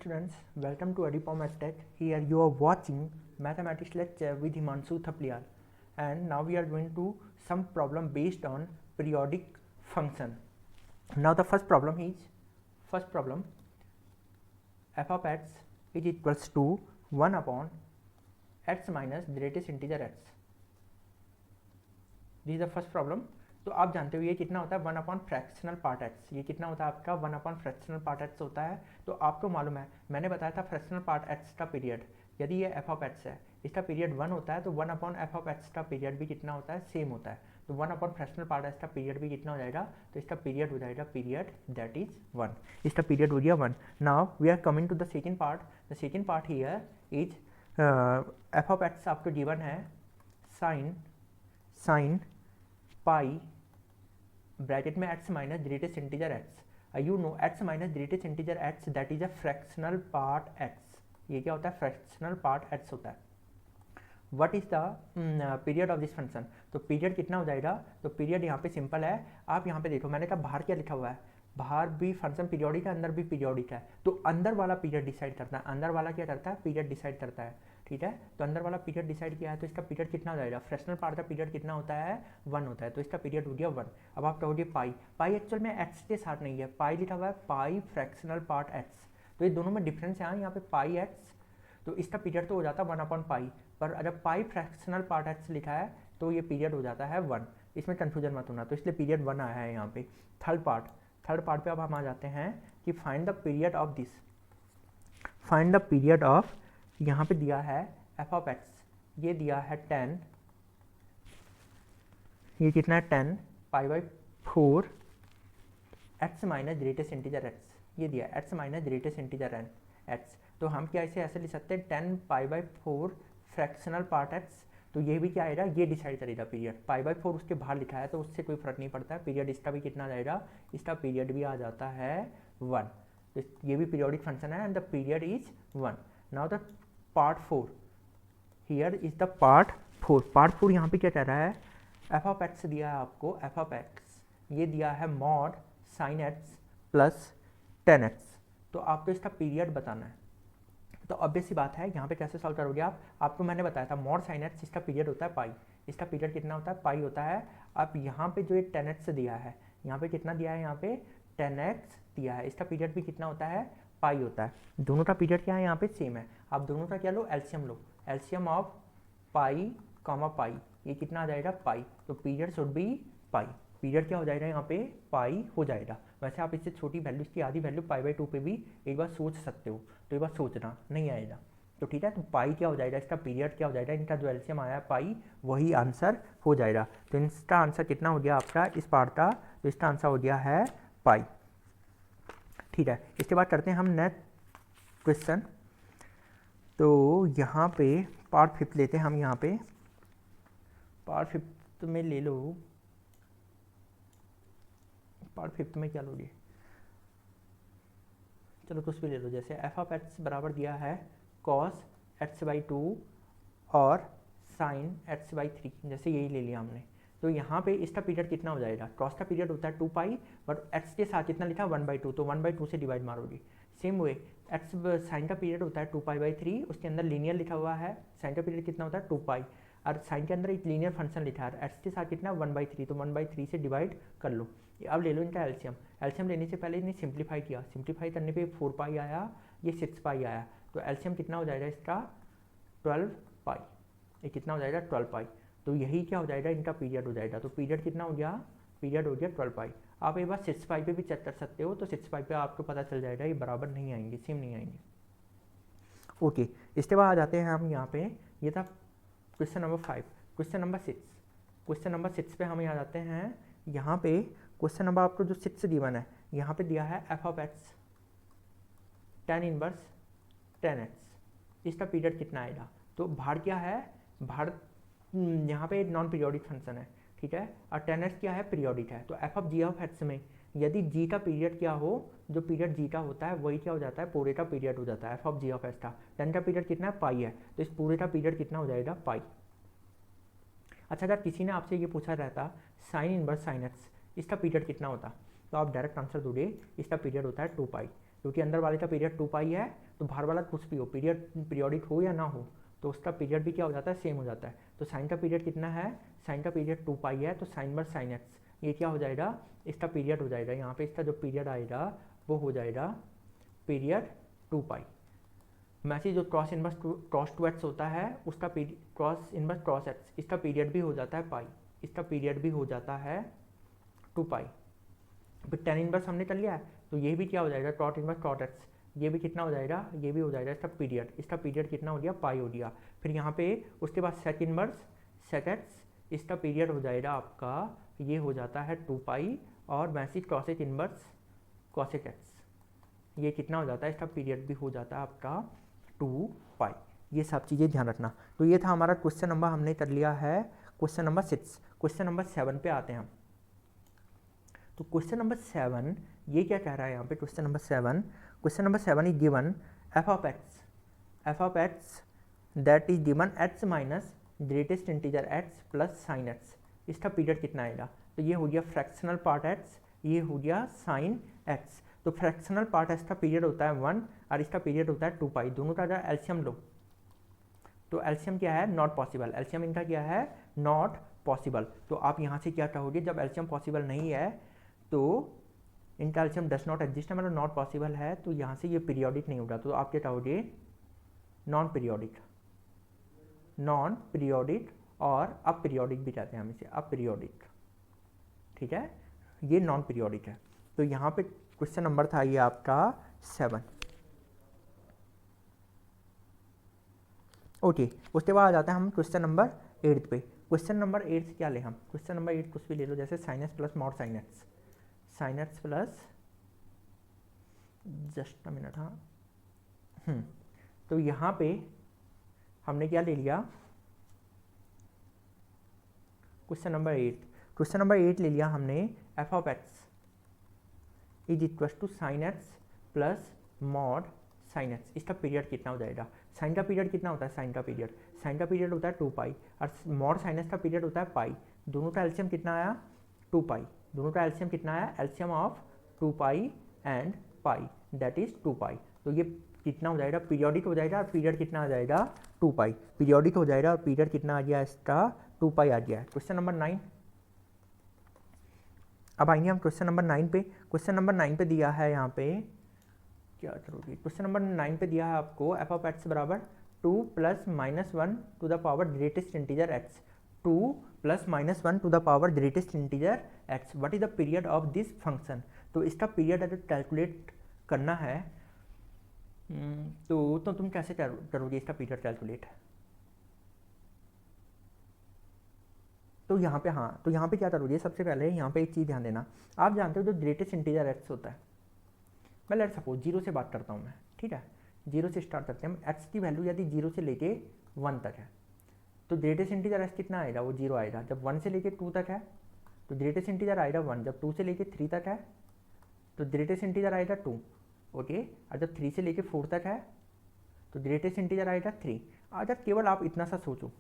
Students, welcome to Adipom EdTech. Here you are watching mathematics lecture with Himanshu Thapliyal, and now we are going to some problem based on periodic function. Now the first problem f of x is equals to 1 upon x minus greatest integer x. This is the first problem. तो आप जानते हो ये कितना होता है 1 upon fractional part x. ये कितना होता है आपका 1 अपॉन फ्रैक्शनल पार्ट एक्स होता है. तो आपको मालूम है, मैंने बताया था फ्रैक्शनल पार्ट एक्स का पीरियड, यदि ये एफ ऑफ एक्स है, इसका पीरियड 1 होता है, तो 1 अपॉन एफ ऑफ एक्स का पीरियड भी कितना होता है, सेम होता है. तो 1 अपॉन फ्रैक्शनल पार्ट एक्स का पीरियड भी कितना हो जाएगा, तो इसका पीरियड हो जाएगा पीरियड दैट इज 1. इसका पीरियड हो गया 1. Now we are coming to the second part. The second part here is f of x आपको गिवन है साइन पाई ब्रैकेट में x minus greatest integer x. You know x minus greatest integer x that is a fractional part x. ये क्या होता है, fractional part x होता है. What is the period of this function. तो period कितना हो जाएगा, तो पीरियड यहाँ पे सिंपल है. आप यहाँ पे देखो, मैंने कहा बाहर क्या लिखा हुआ है, बाहर भी फंक्शन पीरियोडिक है, अंदर भी पीरियोडिक है. तो अंदर वाला पीरियड डिसाइड करता है, अंदर वाला क्या करता है, पीरियड डिसाइड करता है. ठीक है, तो अंदर वाला पीरियड डिसाइड किया है, तो इसका पीरियड कितना हो जाएगा, फ्रैक्शनल पार्ट का पीरियड कितना होता है, 1 होता है. तो इसका पीरियड हो गया 1. अब आप कहोगे पाई एक्चुअल में एक्स के साथ नहीं है, पाई लिखा हुआ है पाई फ्रैक्शनल पार्ट एक्स. तो ये दोनों में डिफरेंस है, यहाँ पे पाई एक्स, तो इसका पीरियड तो हो जाता है 1 अपॉन पाई. पर जब पाई फ्रैक्शनल पार्ट एक्स लिखा है तो ये पीरियड हो जाता है 1. इसमें कन्फ्यूजन मत होना, तो इसलिए पीरियड 1 आया है यहाँ पे. थर्ड पार्ट पे अब हम आ जाते हैं कि find the period of this. Find the period of, यहाँ पे दिया है एफ ऑफ एक्स, ये दिया है 10, ये कितना है 10 pi by 4 x minus greatest integer x. ये दिया x minus greatest integer n x. तो हम क्या इसे ऐसे लिख सकते हैं 10 pi by 4 fractional part x. तो ये भी क्या आएगा, ये डिसाइड करेगा पीरियड. पाई बाई 4 उसके बाहर लिखा है तो उससे कोई फर्क नहीं पड़ता है. पीरियड इसका भी कितना आ जाएगा, इसका पीरियड भी आ जाता है 1. तो ये भी पीरियोडिक फंक्शन है and the period is 1. Now the part 4, here is the part 4. Part 4 यहाँ पे क्या कह रहा है, एफ ऑफ एक्स दिया है आपको, एफ ऑफ एक्स ये दिया है mod sine x plus 10x. तो आपको इसका पीरियड बताना है. तो ऑब्वियस सी बात है, यहाँ पे कैसे सॉल्व करोगे आप, आपको मैंने बताया था मॉड साइन एक्स, इसका पीरियड होता है पाई. इसका पीरियड कितना होता है, पाई होता है. अब यहाँ पे जो ये 10x दिया है, यहाँ पे कितना दिया है, यहाँ पे 10x दिया है, इसका पीरियड भी कितना होता है, पाई होता है. दोनों का पीरियड क्या है, यहाँ पे सेम है. आप दोनों का क्या लो, एलसीएम लो. LCM of pi comma pi, ये कितना आ जाएगा, पाई. तो period should be pi. Period क्या हो जाएगा, यहाँ पे पाई हो जाएगा. वैसे आप इससे छोटी वैल्यू, इसकी आधी वैल्यू पाई बाई 2 पे भी एक बार सोच सकते हो, तो एक बार सोचना नहीं आएगा. तो ठीक है, तो पाई क्या हो जाएगा, इसका पीरियड क्या हो जाएगा, इनका जो एलसीएम आया है पाई, वही आंसर हो जाएगा. तो इसका आंसर कितना हो गया आपका इस पार्ट का, तो इसका आंसर हो गया है पाई. ठीक है, इसके बाद करते हैं हम नेक्स्ट क्वेश्चन. तो यहाँ पे पार्ट 5 लेते हैं हम. यहाँ पे पार्ट 5 में ले लो, पार्ट 5 में क्या लोगे, चलो कुछ भी ले लो. जैसे एफ ऑफ एक्स बराबर दिया है कॉस एक्स बाई 2 और साइन एक्स बाई 3, जैसे यही ले लिया हमने. तो यहाँ पे इसका पीरियड कितना हो जाएगा, कॉस का पीरियड होता है 2 पाई, बट एक्स के साथ कितना लिखा 1/2, तो 1/2 से डिवाइड मारोगे. सेम वे एक्स साइन का पीरियड होता है 2 पाई बाई 3, उसके अंदर लीनियर लिखा हुआ है. साइन का पीरियड कितना होता है 2 पाई, और साइन के अंदर एक लीनियर फंक्शन लिखा है, एक्स के साथ कितना 1/3, तो 1/3 से डिवाइड कर लो. अब ले लो इनका एलसीएम. एलसीएम लेने से पहले इन्हें सिंप्लीफाई किया, सिंप्लीफाई करने पे 4 पाई आया, ये 6 पाई आया. तो एलसीएम कितना हो जाएगा इसका 12 पाई. ये कितना हो जाएगा 12 पाई. तो यही क्या हो जाएगा, इनका पीरियड हो जाएगा. तो पीरियड कितना हो गया, पीरियड हो गया 12 पाई. आप एक बार 6 पाई पे भी चेक कर सकते हो, तो 6 पाई पे आपको पता चल जाएगा ये बराबर नहीं आएंगे, सेम नहीं आएंगे. ओके, इसके बाद आ जाते हैं हम यहाँ पे. ये था question number 5. Question number 6, question number 6 पे हम आ जाते हैं. यहाँ पे क्वेश्चन नंबर आपको जो 6 गिवन है, यहाँ पे दिया है f of x tan inverse 10x. इसका पीरियड कितना आएगा, तो बाहर क्या है, बाहर यहाँ पे नॉन पीरियोडिक फंक्शन है. ठीक है, और 10x क्या है, पीरियोडिक है. तो f of g of x में यदि जी का पीरियड क्या हो, जो पीरियड जी का होता है वही क्या हो जाता है, पूरे का पीरियड हो जाता है. F of g of x का 10 का पीरियड कितना है, पाई है, तो इस पूरे का पीरियड कितना हो जाएगा, पाई. अच्छा, अगर किसी ने आपसे ये पूछा रहता साइन इनवर्स साइन एक्स, इसका पीरियड कितना होता, तो आप डायरेक्ट आंसर दोगे, इसका पीरियड होता है 2 पाई. क्योंकि अंदर वाले का पीरियड 2 पाई है, तो बाहर वाला कुछ भी हो, पीरियड पीरियोडिक हो या ना हो, तो उसका पीरियड भी क्या हो जाता है, सेम हो जाता है। तो साइन का पीरियड कितना है, साइन का पीरियड 2 पाई है, तो साइन बार साइन एक्स ये क्या हो जाएगा, इसका पीरियड हो जाएगा। यहाँ पे इसका जो पीरियड आएगा वो हो जाएगा पीरियड 2 पाई। मैसे जो क्रॉस इनवर्स क्रॉस 2x होता है उसका क्रॉस इनवर्स क्रॉस x, इसका पीरियड भी हो जाता है पाई, इसका पीरियड भी हो जाता है 2 पाई। फिर टेन इनवर्स हमने कर लिया है, तो ये भी क्या हो जाएगा, कॉट इनवर्स कॉट एक्स, ये भी कितना हो जाएगा, ये भी हो जाएगा इसका पीरियड, इसका पीरियड कितना हो गया, पाई हो गया। फिर यहाँ पे उसके बाद सेक इनवर्स सेक एक्स, इसका पीरियड हो जाएगा आपका, ये हो जाता है 2 पाई, और वैसे कॉसेक इनवर्स कॉसेक एक्स, ये कितना हो जाता है, इसका पीरियड भी हो जाता है आपका 2 पाई। ये सब चीज़ें ध्यान रखना। तो ये था हमारा क्वेश्चन नंबर, हमने कर लिया है क्वेश्चन नंबर 6। क्वेश्चन नंबर 7 पे आते हैं हम। तो क्वेश्चन नंबर 7 ये क्या कह रहा है यहाँ पे, question number 7 is given F of x that is given x minus greatest integer x plus sign x, इसका पीरियड कितना आएगा। तो ये हो गया फ्रैक्शनल पार्ट एक्स, ये हो गया साइन एक्स। तो फ्रैक्शनल पार्ट एक्स का पीरियड होता है 1 और इसका पीरियड होता है 2 पाई, दोनों का अगर एलसीएम लो तो एलसीएम क्या है, नॉट पॉसिबल, एलसीएम इनका क्या है, नॉट पॉसिबल। तो आप यहाँ से क्या कहोगे, जब एलसीएम पॉसिबल नहीं है तो इनका एलसीएम डस नॉट एग्जिस्ट है, मतलब नॉट पॉसिबल है, तो यहाँ से ये पीरियोडिक नहीं होगा। तो आप क्या कहोगे, नॉन पीरियोडिक और अपीरियोडिक भी कहते हैं हम इसे, अपीरियोडिक, ठीक है, ये नॉन पीरियोडिक है। तो यहाँ पे क्वेश्चन नंबर था ये आपका 7। ओके, उसके बाद आ जाते हैं हम क्वेश्चन नंबर 8 पे। क्वेश्चन नंबर 8 से क्या ले हम, क्वेश्चन नंबर 8 कुछ भी ले लो, जैसे sign x plus mod sine x plus, just a minute, हाँ, तो यहाँ पे हमने क्या ले लिया, क्वेश्चन नंबर 8 ले लिया हमने, f of x is equal to sine x plus mod sine x, इसका पीरियड कितना हो जाएगा। साइन का पीरियड कितना होता है, साइन का पीरियड होता है 2 पाई, और मॉड साइन एक्स का पीरियड होता है पाई, दोनों का एलसीएम कितना आया, 2 पाई, दोनों का एलसीएम कितना आया, LCM of 2 pi and pi that is 2 pi. तो ये कितना हो जाएगा, पीरियोडिक हो जाएगा, और पीरियड कितना आ जाएगा, 2 पाई, पीरियोडिक हो जाएगा और पीरियड कितना आ गया इसका, 2 पाई आ गया। क्वेश्चन नंबर 9, अब आएंगे हम क्वेश्चन नंबर 9 पे। क्वेश्चन नंबर 9 पे दिया है, यहाँ पे क्या करोगे, क्वेश्चन नंबर 9 पे दिया है आपको एफ ऑफ एक्स बराबर 2 + -1 to the power greatest integer x, 2 + -1 to the power greatest integer x, what is the period of this function. तो इसका पीरियड अगर कैलकुलेट करना है तो तुम कैसे करोगे इसका पीरियड कैलकुलेट। तो यहाँ पे, हाँ, तो यहाँ पे क्या करोगे, सबसे पहले यहाँ पे एक चीज़ ध्यान देना, आप जानते हो जो ग्रेटेस्ट इंटीजर एक्स होता है, मैं लेट सपोज 0 से बात करता हूँ मैं, ठीक है, 0 से स्टार्ट करते हैं हम। एक्स की वैल्यू यदि 0 से लेके 1 तक है तो ग्रेटेस्ट इंटीजर एक्स कितना आएगा, वो 0 आएगा। जब 1 से लेके 2 तक है तो ग्रेटेस्ट इंटीजर आएगा 1, जब 2 से लेके 3 तक है तो ग्रेटेस्ट इंटीजर आएगा 2, ओके, और जब 3 से लेके 4 तक है तो ग्रेटेस्ट इंटीजर आएगा 3। अगर केवल आप इतना सा सोचो,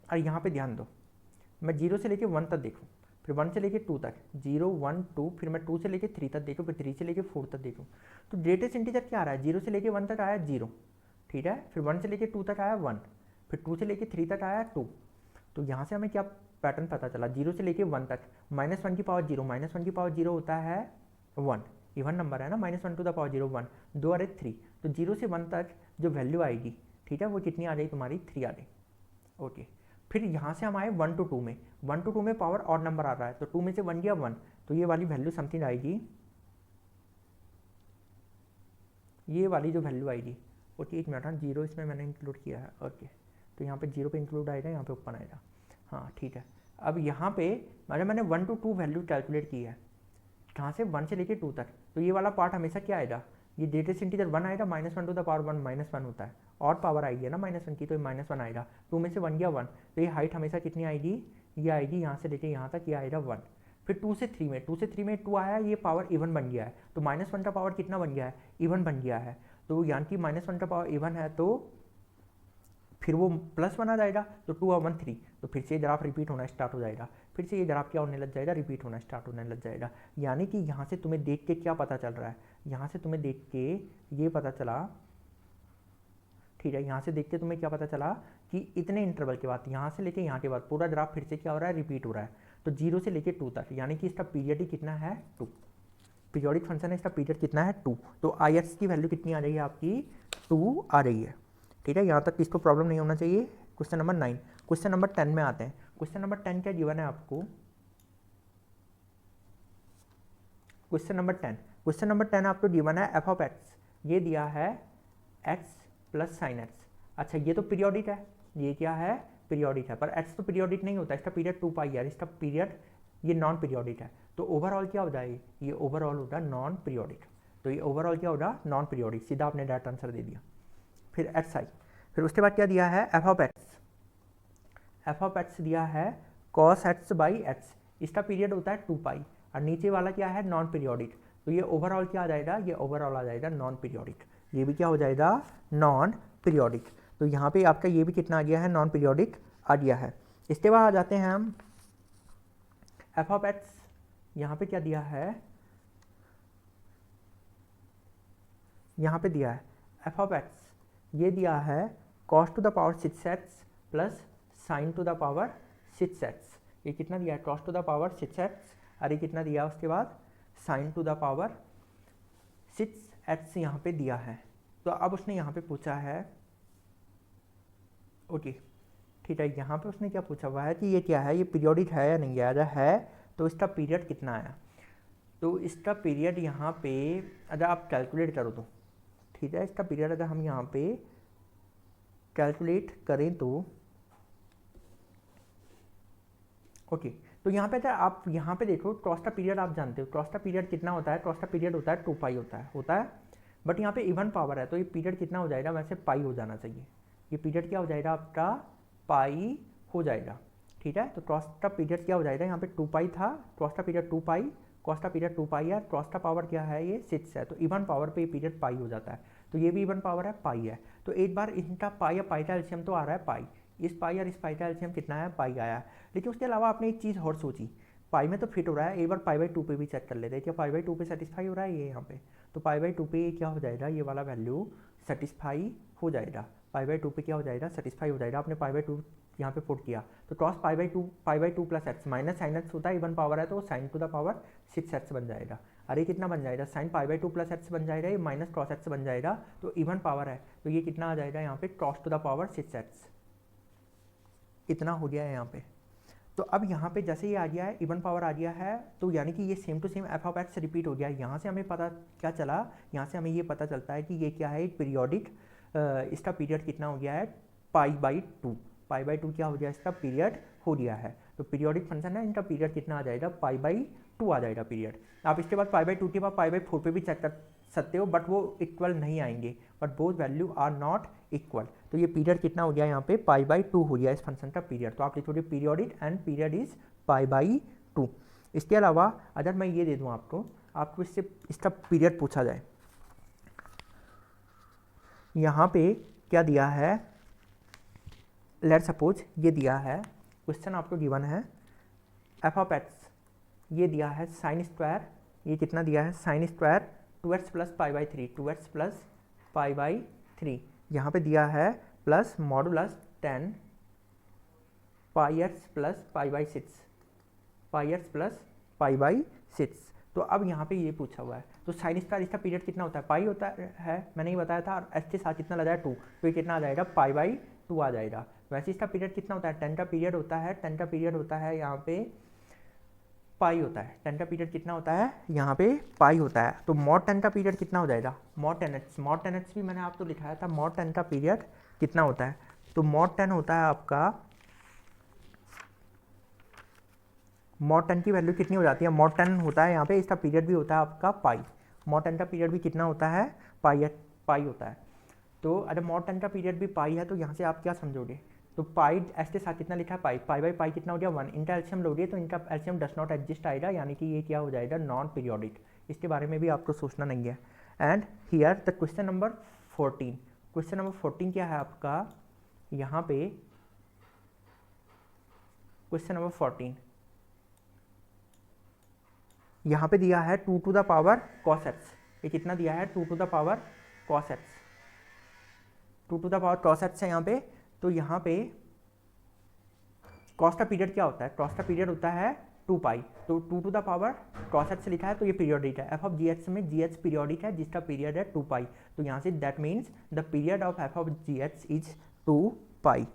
और यहाँ पे ध्यान दो, मैं 0 से लेके 1 तक देखूँ, फिर 1 से लेके 2 तक, 0 1 2, फिर मैं 2 से लेके 3 तक देखूँ, फिर 3 से लेके 4 तक देखूँ, तो ग्रेटेस्ट इंटीजर क्या आ रहा है, 0 से लेके 1 तक आया 0, ठीक है, फिर 1 से लेके 2 तक आया 1, फिर 2 से लेके 3 तक आया 2। तो यहाँ से हमें क्या पैटर्न पता चला, 0 से लेके 1 तक, -1 की पावर 0, -1 की पावर 0 होता है 1, इवन नंबर है ना, -1 टू द पावर 0 1, 2 और 3, तो 0 से 1 तक जो वैल्यू आएगी, ठीक है, वो कितनी आ गई तुम्हारी, 3 आ गई, ओके। फिर यहाँ से हम आए 1 to 2 में, 1 to 2 में पावर ऑड नंबर आ रहा है, तो 2 में से 1 गया 1, तो ये वाली वैल्यू समथिंग आएगी, ये वाली जो वैल्यू आएगी, ओके, एक मिनट, 0 इसमें मैंने इंक्लूड किया है, ओके, तो यहाँ पे 0 पे इंक्लूड आएगा, यहाँ पे ओपन आएगा, हाँ ठीक है। अब यहाँ पे मैंने 1 to 2 वैल्यू कैलकुलेट की है, कहाँ से, 1 से लेके 2 तक, तो ये वाला पार्ट हमेशा क्या आएगा, ये ग्रेटेस्ट इंटीजर 1 आएगा, -1 टू द पावर 1 -1 होता है, और पावर आएगी ना -1 की, तो ये -1 आएगा, 2 में से 1 गया 1, तो ये हाइट हमेशा कितनी आएगी, ये आएगी यहाँ से लेके यहाँ तक, ये आएगा 1। फिर 2 से 3 में 2 आया, ये पावर इवन बन गया है, तो -1 का पावर कितना बन गया है, इवन बन गया है, तो यानी कि -1 का पावर इवन है, तो फिर वो +1 आ जाएगा, तो 2 और 1 3, तो फिर से ये ग्राफ रिपीट होना स्टार्ट हो जाएगा, फिर से ये ग्राफ क्या होने लग जाएगा, रिपीट होना स्टार्ट होने लग जाएगा। यानी कि यहाँ से तुम्हें देख के क्या पता चल रहा है, यहाँ से तुम्हें देख के ये पता चला, ठीक है, यहाँ से देख के तुम्हें क्या पता चला कि इतने इंटरवल के बाद, यहाँ से लेके यहाँ के बाद पूरा ग्राफ फिर से क्या हो रहा है, रिपीट हो रहा है। तो 0 से लेके 2 तक, यानी कि इसका पीरियड ही कितना है, 2। पीरियोडिक फंक्शन है, इसका पीरियड कितना है, 2। तो आई एक्स की वैल्यू कितनी आ रही है आपकी, 2 आ रही है। ठीक है, यहाँ तक किसको प्रॉब्लम नहीं होना चाहिए। Question number 9। क्वेश्चन नंबर 10 में आते हैं। क्वेश्चन नंबर 10 क्या गिवन है आपको, क्वेश्चन नंबर 10, क्वेश्चन नंबर 10 आपको गिवन है एफ ऑफ एक्स, ये दिया है एक्स प्लस साइन एक्स। अच्छा, ये तो पीरियोडिक है, ये क्या है, पीरियोडिक है, पर एक्स तो पीरियोडिक नहीं होता, इसका पीरियड 2 पाई है, इसका पीरियड ये नॉन पीरियोडिक है। तो ओवरऑल क्या हो जाएगी, ये ओवरऑल होगा नॉन पीरियोडिक। तो ये ओवरऑल क्या होगा, नॉन पीरियोडिक। सीधा आपने डायरेक्ट आंसर दे दिया। फिर एक्स आई, फिर उसके बाद क्या दिया है, f of x. F of x दिया है कॉस एक्स बाई एक्स, इसका पीरियड होता है 2 पाई, और नीचे वाला क्या है, नॉन पीरियोडिक। तो ये ओवरऑल क्या आ जाएगा, ये ओवरऑल आ जाएगा नॉन पीरियोडिक। ये भी क्या हो जाएगा, नॉन पीरियोडिक। तो यहाँ पे आपका ये भी कितना आ गया है, नॉन पीरियोडिक आ गया है। इसके बाद आ जाते हैं हम एफ ऑफ एक्स, यहाँ पे क्या दिया है, यहाँ पे दिया है एफ ऑफ एक्स, ये दिया है cos two the power 6x plus sign to the power 6x। ये कितना दिया है, cos two the power 6x, और ये कितना दिया उसके बाद sign to the power 6x यहाँ पे दिया है। तो अब उसने यहाँ पे पूछा है, ओके ठीक है, यहाँ पे उसने क्या पूछा हुआ है कि ये क्या है, ये पीरियोडिक है या नहीं है, अगर है तो इसका पीरियड कितना आया। तो इसका पीरियड यहाँ पे अगर आप कैलकुलेट करो तो, ठीक है, इसका पीरियड अगर हम यहाँ पे कैलकुलेट करें तो, ओके, तो यहाँ पे अगर आप यहाँ पे देखो क्रॉस का पीरियड आप जानते हो, क्रॉस का पीरियड कितना होता है, क्रॉस का पीरियड होता है 2 पाई होता है, बट यहाँ पे इवन पावर है, तो ये पीरियड कितना हो जाएगा, वैसे पाई हो जाना चाहिए। ये पीरियड क्या हो जाएगा आपका, पाई हो जाएगा। ठीक है, तो क्रॉस का पीरियड क्या हो जाएगा, यहाँ पे 2 पाई था, क्रॉस का पीरियड 2 पाई, क्रॉस का पीरियड 2 पाई है, क्रॉस का पावर क्या है, ये 6 है, तो इवन पावर पे ये पीरियड पाई हो जाता है। तो ये भी इवन पावर है, पाई है। तो एक बार इनका पाई या पाई का एलसीएम तो आ रहा है पाई, इस पाई और इस पाई का एलसीएम कितना है, पाई आया है। लेकिन उसके अलावा आपने एक चीज़ और सोची, पाई में तो फिट हो रहा है, एक बार पाई बाई 2 पे भी चेक कर लेते हैं, क्या पाई बाई 2 पे सेटिस्फाई हो रहा है ये यहाँ पे। तो पाई बाई 2 पे क्या हो जाएगा, ये वाला वैल्यू सेटिस्फाई हो जाएगा, पाई बाई 2 पे क्या हो जाएगा, सेटिस्फाई हो जाएगा। आपने पाई बाई 2 यहाँ पे पुट किया, तो cross pi by 2 plus x minus sine x होता है, इवन पावर है, तो वो sign to the power 6x बन जाएगा। अरे कितना बन जाएगा, sine pi by 2 plus x बन जाएगा, ये माइनस क्रॉस एक्स बन जाएगा, तो इवन पावर है, तो ये कितना आ जाएगा यहाँ पे, cross two the power 6x, इतना हो गया है यहाँ पे। तो अब यहाँ पे जैसे ये आ गया है, इवन पावर आ गया है, तो यानी कि ये same to same f of x repeat हो गया है। यहाँ से हमें पता क्या चला, यहाँ से हमें ये पता चलता है कि ये क्या है, पीरियोडिक, इसका पीरियड कितना हो गया है, पाई बाई 2। पाई बाई 2 क्या हो गया, इसका पीरियड हो गया है। तो पीरियोडिक फंक्शन है, इनका पीरियड कितना आ जाएगा, पाई बाई 2 आ जाएगा पीरियड। आप इसके बाद पाई बाई 2 के बाद पाई बाई 4 पे भी चेक कर सकते हो, बट वो इक्वल नहीं आएंगे, but both value are not equal. तो ये पीरियड कितना हो गया यहाँ पे, पाई बाई 2 हो गया इस फंक्शन का पीरियड। तो आप लिखोगे periodic and period is pi by 2। इसके अलावा अगर मैं ये दे दूँ आपको इससे इसका पीरियड पूछा जाए, यहाँ पे क्या दिया है, लेट सपोज ये दिया है, क्वेश्चन आपको गिवन है एफ ऑफ एक्स, ये दिया है साइन स्क्वायर, ये कितना दिया है, sine square 2x plus pi by 3, 2x plus pi by 3, यहाँ पे दिया है plus modulus 10 pi x plus pi by 6, pi x plus pi by 6। तो अब यहाँ पे ये पूछा हुआ है, तो साइन स्क्वायर इसका पीरियड कितना होता है, पाई होता है, मैंने ही बताया था, और एच के साथ कितना लगाया 2, तो ये कितना आ जाएगा, पाई बाई 2 आ जाएगा। वैसे इसका पीरियड कितना होता है, 10 का पीरियड होता है, 10 का पीरियड होता है यहाँ पे पाई होता है, 10 का पीरियड कितना होता है, यहाँ पे पाई होता है। तो मॉड 10 का पीरियड कितना हो जाएगा, मॉड 10x, मॉड 10x भी मैंने आपको लिखाया था, मॉड 10 का पीरियड कितना होता है, तो मॉड 10 होता है आपका, मॉड 10 की वैल्यू कितनी हो जाती है, मॉड 10 होता है यहाँ पे, इसका पीरियड भी होता है आपका पाई, मॉड 10 का पीरियड भी कितना होता है, पाई होता है। तो अगर मॉड 10 का पीरियड भी पाई है, तो यहाँ से आप क्या समझोगे, तो पाई एस के साथ कितना लिखा है, पाई बाई पाई कितना हो गया 1, इनका एलसीएम लोगे तो इनका एलसीएम डस नॉट एग्जिस्ट आएगा, यानी कि ये क्या हो जाएगा, नॉन पीरियोडिक। इसके बारे में भी आपको सोचना नहीं है। And here the question number 14, question number 14 क्या है आपका, यहाँ पे क्वेश्चन नंबर 14, यहाँ पे दिया है 2 to the power cos x। ये कितना दिया है? 2 to the power cos x, 2 to the power cos x है यहाँ पे। तो यहाँ पे कॉस का पीरियड क्या होता है? कॉस का पीरियड होता है 2 पाई, तो 2 to the power cos x लिखा है तो ये पीरियोडिक है। एफ ऑफ जी एच में जी एच पीरियोडिक है जिसका पीरियड है 2 पाई, तो यहाँ say that means the period of F of ji H is 2 pi.